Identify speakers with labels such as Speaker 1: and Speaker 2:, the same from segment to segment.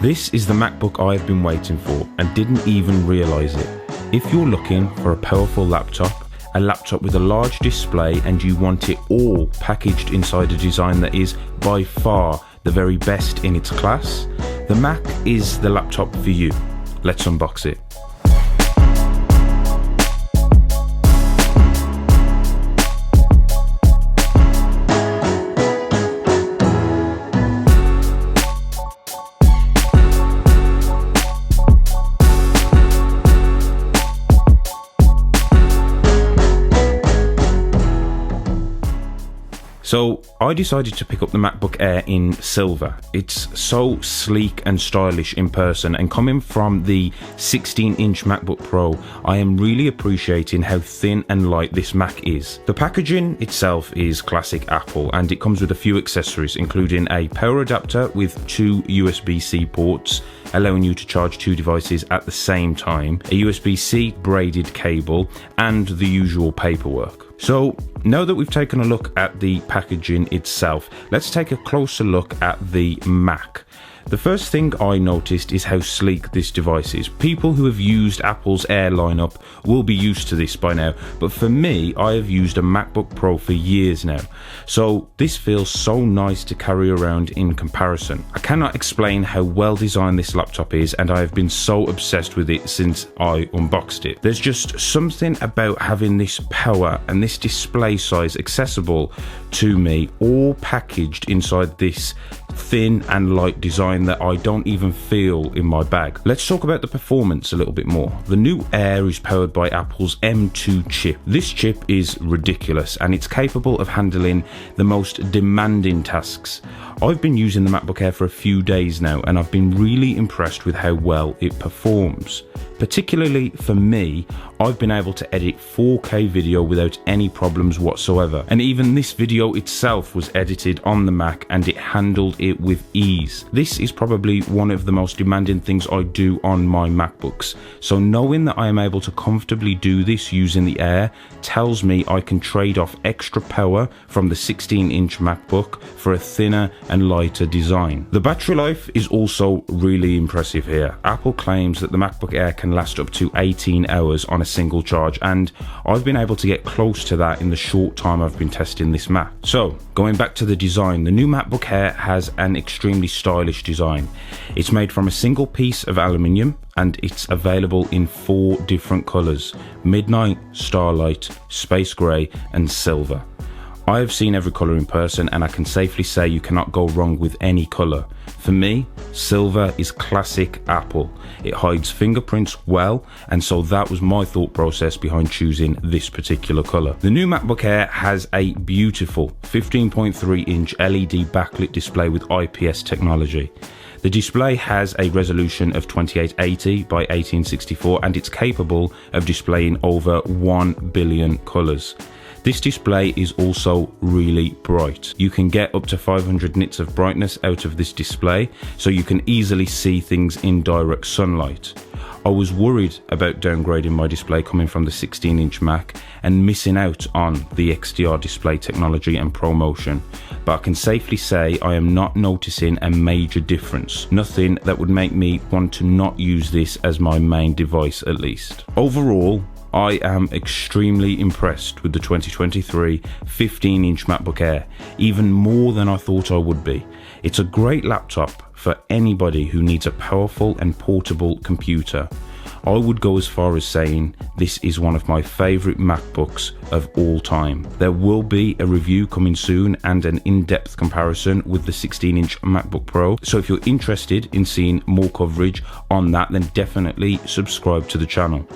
Speaker 1: This is the MacBook I've been waiting for and didn't even realise it. If you're looking for a powerful laptop, a laptop with a large display, and you want it all packaged inside a design that is by far the very best in its class, the Mac is the laptop for you. Let's unbox it. So I decided to pick up the MacBook Air in silver. It's so sleek and stylish in person, and coming from the 16-inch MacBook Pro, I am really appreciating how thin and light this Mac is. The packaging itself is classic Apple, and it comes with a few accessories, including a power adapter with 2 USB-C ports, allowing you to charge 2 devices at the same time, a USB-C braided cable, and the usual paperwork. So now that we've taken a look at the packaging itself, let's take a closer look at the Mac. The first thing I noticed is how sleek this device is. People who have used Apple's Air lineup will be used to this by now, but for me, I have used a MacBook Pro for years now, so this feels so nice to carry around in comparison. I cannot explain how well designed this laptop is, and I have been so obsessed with it since I unboxed it. There's just something about having this power and this display size accessible to me, all packaged inside this thin and light design that I don't even feel in my bag. Let's talk about the performance a little bit more. The new Air is powered by Apple's M2 chip. This chip is ridiculous, and it's capable of handling the most demanding tasks. I've been using the MacBook Air for a few days now, and I've been really impressed with how well it performs. Particularly for me, I've been able to edit 4K video without any problems whatsoever. And even this video itself was edited on the Mac, and it handled it with ease. This is probably one of the most demanding things I do on my MacBooks. So knowing that I am able to comfortably do this using the Air tells me I can trade off extra power from the 16-inch MacBook for a thinner and lighter design. The battery life is also really impressive here. Apple claims that the MacBook Air can last up to 18 hours on a single charge, and I've been able to get close to that in the short time I've been testing this Mac. So going back to the design, the new MacBook Air has an extremely stylish design. It's made from a single piece of aluminium, and it's available in 4 different colors: midnight, starlight, space gray, and silver. I have seen every color in person, and I can safely say you cannot go wrong with any color. For me, silver is classic Apple. It hides fingerprints well, and so that was my thought process behind choosing this particular color. The new MacBook Air has a beautiful 15.3-inch LED backlit display with IPS technology. The display has a resolution of 2880 by 1864, and it's capable of displaying over 1 billion colors. This display is also really bright. You can get up to 500 nits of brightness out of this display, so you can easily see things in direct sunlight. I was worried about downgrading my display coming from the 16-inch Mac and missing out on the XDR display technology and ProMotion, but I can safely say I am not noticing a major difference. Nothing that would make me want to not use this as my main device, at least. Overall, I am extremely impressed with the 2023 15-inch MacBook Air, even more than I thought I would be. It's a great laptop for anybody who needs a powerful and portable computer. I would go as far as saying this is one of my favourite MacBooks of all time. There will be a review coming soon and an in-depth comparison with the 16-inch MacBook Pro, so if you're interested in seeing more coverage on that, then definitely subscribe to the channel.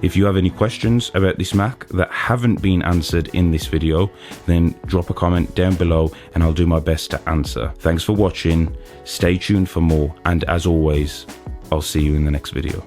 Speaker 1: If you have any questions about this Mac that haven't been answered in this video, then drop a comment down below and I'll do my best to answer. Thanks for watching, stay tuned for more, and as always, I'll see you in the next video.